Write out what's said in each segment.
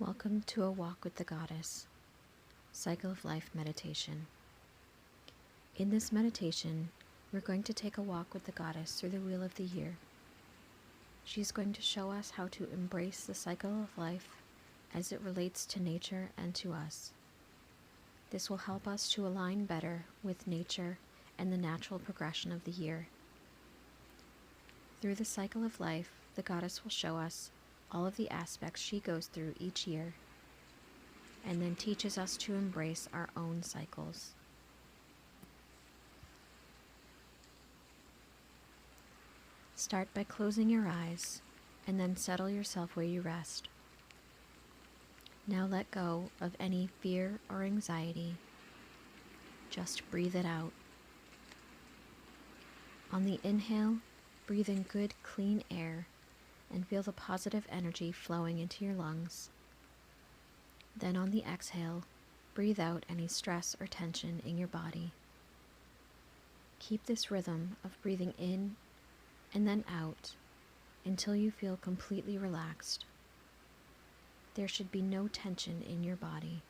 Welcome to a walk with the goddess, cycle of life meditation. In this meditation, we're going to take a walk with the goddess through the wheel of the year. She's going to show us how to embrace the cycle of life as it relates to nature and to us. This will help us to align better with nature and the natural progression of the year. Through the cycle of life, the goddess will show us all of the aspects she goes through each year, and then teaches us to embrace our own cycles. Start by closing your eyes, and then settle yourself where you rest. Now let go of any fear or anxiety. Just breathe it out. On the inhale, breathe in good, clean air and feel the positive energy flowing into your lungs. Then on the exhale, breathe out any stress or tension in your body. Keep this rhythm of breathing in and then out until you feel completely relaxed. There should be no tension in your body.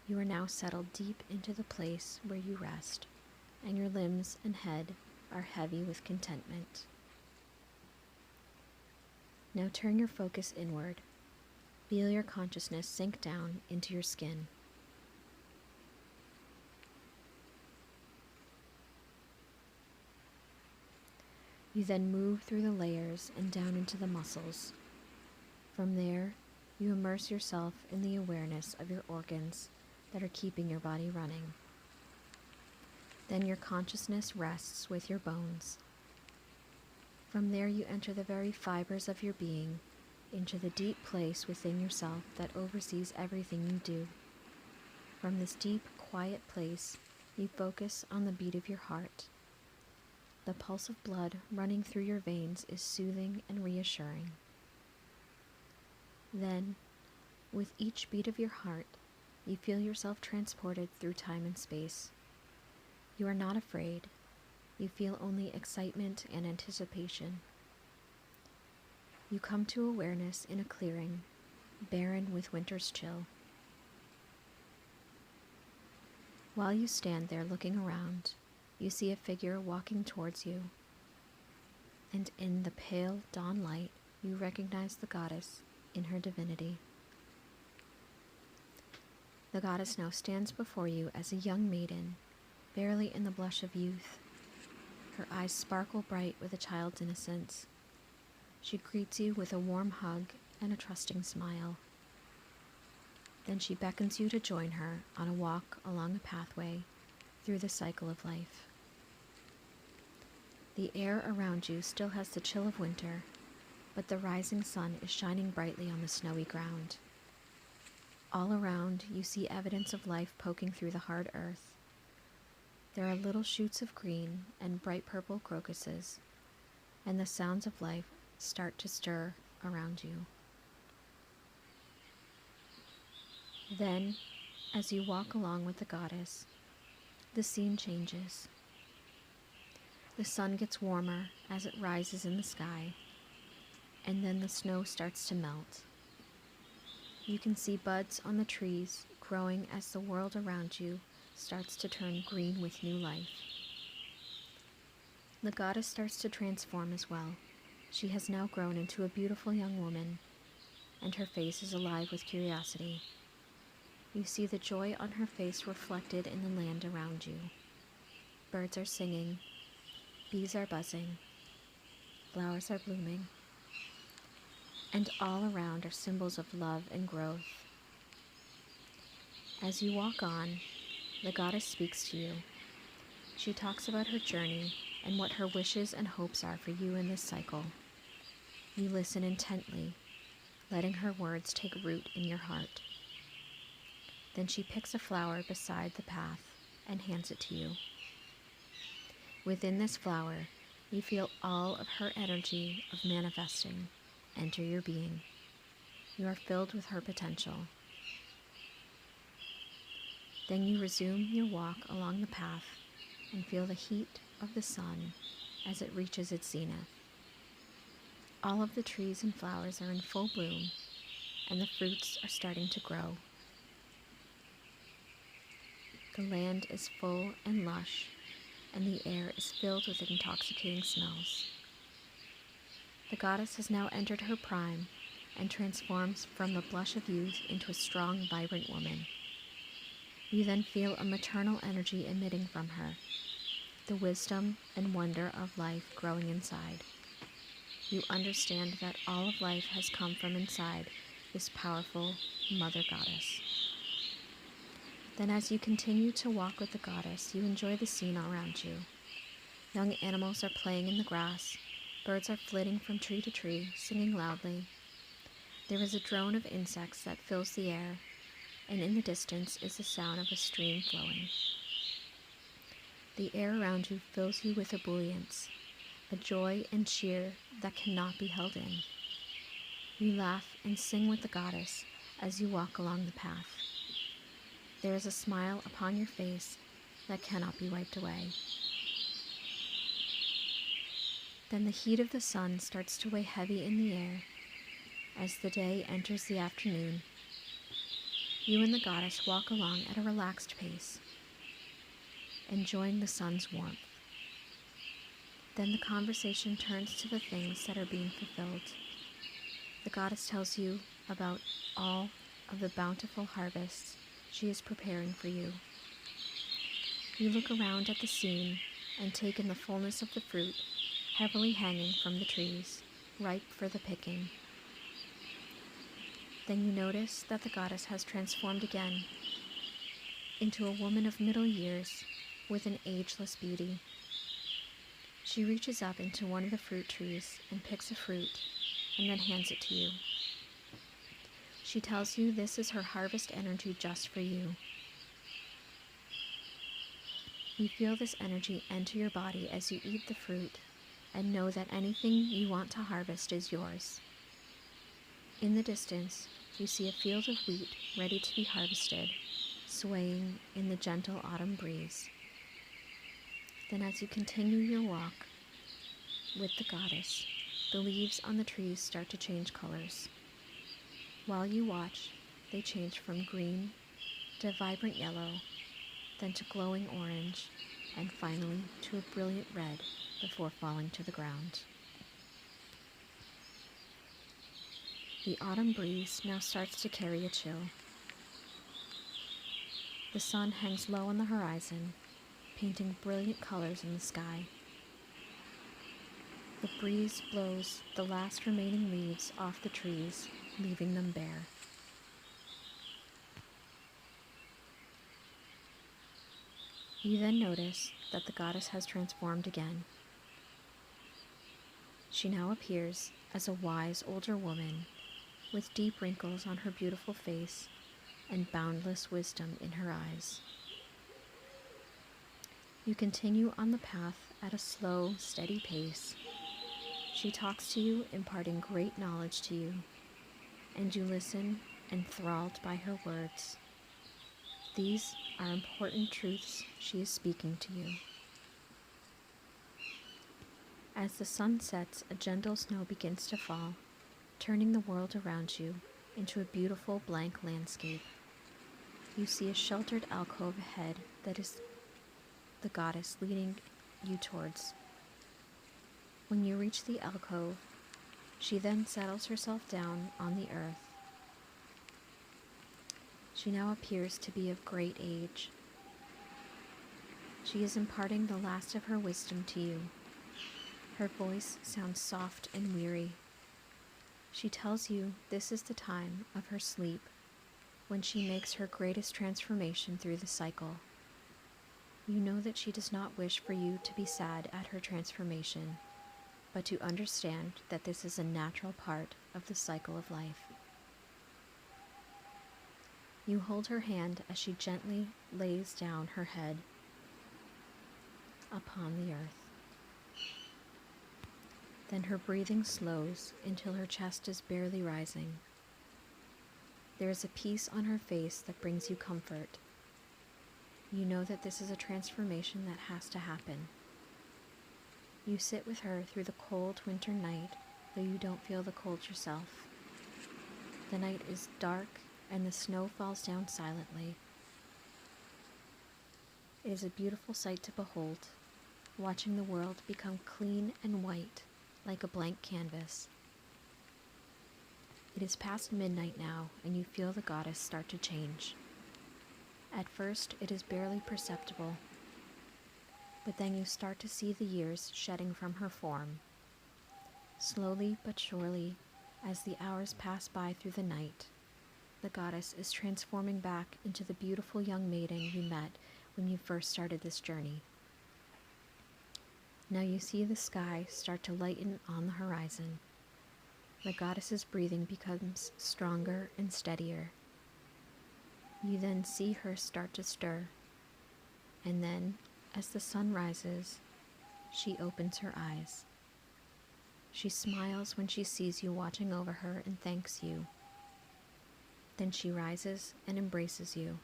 You are now settled deep into the place where you rest, and your limbs and head are heavy with contentment. Now turn your focus inward. Feel your consciousness sink down into your skin. You then move through the layers and down into the muscles. From there, you immerse yourself in the awareness of your organs that are keeping your body running. Then your consciousness rests with your bones. From there you enter the very fibers of your being into the deep place within yourself that oversees everything you do. From this deep, quiet place, you focus on the beat of your heart. The pulse of blood running through your veins is soothing and reassuring. Then, with each beat of your heart, you feel yourself transported through time and space. You are not afraid. You feel only excitement and anticipation. You come to awareness in a clearing, barren with winter's chill. While you stand there looking around, you see a figure walking towards you, and in the pale dawn light, you recognize the goddess in her divinity. The goddess now stands before you as a young maiden, barely in the blush of youth. Her eyes sparkle bright with a child's innocence. She greets you with a warm hug and a trusting smile. Then she beckons you to join her on a walk along a pathway through the cycle of life. The air around you still has the chill of winter, but the rising sun is shining brightly on the snowy ground. All around you see evidence of life poking through the hard earth. There are little shoots of green and bright purple crocuses, and the sounds of life start to stir around you. Then, as you walk along with the goddess, the scene changes. The sun gets warmer as it rises in the sky, and then the snow starts to melt. You can see buds on the trees growing as the world around you starts to turn green with new life. The goddess starts to transform as well. She has now grown into a beautiful young woman, and her face is alive with curiosity. You see the joy on her face reflected in the land around you. Birds are singing, bees are buzzing, flowers are blooming, and all around are symbols of love and growth. As you walk on, the goddess speaks to you. She talks about her journey and what her wishes and hopes are for you in this cycle. You listen intently, letting her words take root in your heart. Then she picks a flower beside the path and hands it to you. Within this flower, you feel all of her energy of manifesting enter your being. You are filled with her potential. Then you resume your walk along the path and feel the heat of the sun as it reaches its zenith. All of the trees and flowers are in full bloom, and the fruits are starting to grow. The land is full and lush, and the air is filled with intoxicating smells. The goddess has now entered her prime and transforms from the blush of youth into a strong, vibrant woman. You then feel a maternal energy emitting from her, the wisdom and wonder of life growing inside. You understand that all of life has come from inside this powerful mother goddess. Then as you continue to walk with the goddess, you enjoy the scene around you. Young animals are playing in the grass. Birds are flitting from tree to tree, singing loudly. There is a drone of insects that fills the air, and in the distance is the sound of a stream flowing. The air around you fills you with ebullience, a joy and cheer that cannot be held in. You laugh and sing with the goddess as you walk along the path. There is a smile upon your face that cannot be wiped away. Then the heat of the sun starts to weigh heavy in the air. As the day enters the afternoon, you and the goddess walk along at a relaxed pace, enjoying the sun's warmth. Then the conversation turns to the things that are being fulfilled. The goddess tells you about all of the bountiful harvests she is preparing for you. You look around at the scene and take in the fullness of the fruit heavily hanging from the trees, ripe for the picking. Then you notice that the goddess has transformed again into a woman of middle years with an ageless beauty. She reaches up into one of the fruit trees and picks a fruit and then hands it to you. She tells you this is her harvest energy just for you. You feel this energy enter your body as you eat the fruit and know that anything you want to harvest is yours. In the distance, you see a field of wheat ready to be harvested, swaying in the gentle autumn breeze. Then as you continue your walk with the goddess, the leaves on the trees start to change colors. While you watch, they change from green to vibrant yellow, then to glowing orange, and finally to a brilliant red before falling to the ground. The autumn breeze now starts to carry a chill. The sun hangs low on the horizon, painting brilliant colors in the sky. The breeze blows the last remaining leaves off the trees, leaving them bare. You then notice that the goddess has transformed again. She now appears as a wise older woman with deep wrinkles on her beautiful face and boundless wisdom in her eyes. You continue on the path at a slow, steady pace. She talks to you, imparting great knowledge to you, and you listen, enthralled by her words. These are important truths she is speaking to you. As the sun sets, a gentle snow begins to fall, turning the world around you into a beautiful blank landscape. You see a sheltered alcove ahead that is the goddess leading you towards. When you reach the alcove, she then settles herself down on the earth. She now appears to be of great age. She is imparting the last of her wisdom to you. Her voice sounds soft and weary. She tells you this is the time of her sleep, when she makes her greatest transformation through the cycle. You know that she does not wish for you to be sad at her transformation, but to understand that this is a natural part of the cycle of life. You hold her hand as she gently lays down her head upon the earth. Then her breathing slows until her chest is barely rising. There is a peace on her face that brings you comfort. You know that this is a transformation that has to happen. You sit with her through the cold winter night, though you don't feel the cold yourself. The night is dark and the snow falls down silently. It is a beautiful sight to behold, watching the world become clean and white like a blank canvas. It is past midnight now, and you feel the goddess start to change. At first, it is barely perceptible, but then you start to see the years shedding from her form. Slowly but surely, as the hours pass by through the night, the goddess is transforming back into the beautiful young maiden you met when you first started this journey. Now you see the sky start to lighten on the horizon. The goddess's breathing becomes stronger and steadier. You then see her start to stir, and then, as the sun rises, she opens her eyes. She smiles when she sees you watching over her and thanks you. Then she rises and embraces you,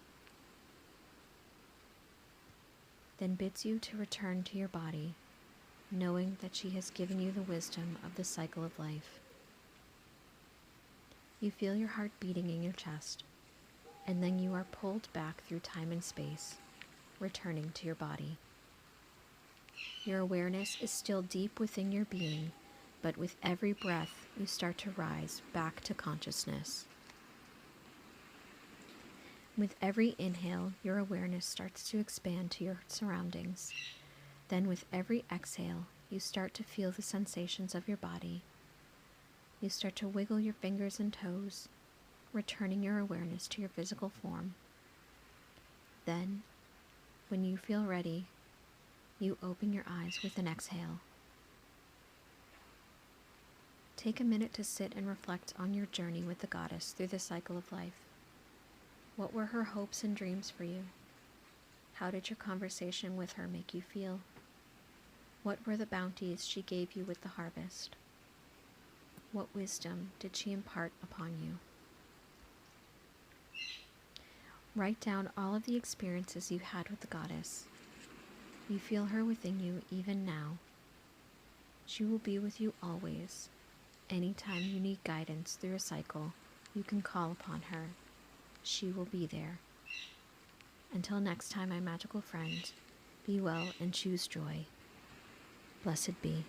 then bids you to return to your body, knowing that she has given you the wisdom of the cycle of life. You feel your heart beating in your chest, and then you are pulled back through time and space, returning to your body. Your awareness is still deep within your being, but with every breath you start to rise back to consciousness. With every inhale, your awareness starts to expand to your surroundings. Then with every exhale, you start to feel the sensations of your body. You start to wiggle your fingers and toes, returning your awareness to your physical form. Then, when you feel ready, you open your eyes with an exhale. Take a minute to sit and reflect on your journey with the goddess through the cycle of life. What were her hopes and dreams for you? How did your conversation with her make you feel? What were the bounties she gave you with the harvest? What wisdom did she impart upon you? Write down all of the experiences you had with the goddess. You feel her within you even now. She will be with you always. Anytime you need guidance through a cycle, you can call upon her. She will be there. Until next time, my magical friend, be well and choose joy. Blessed be.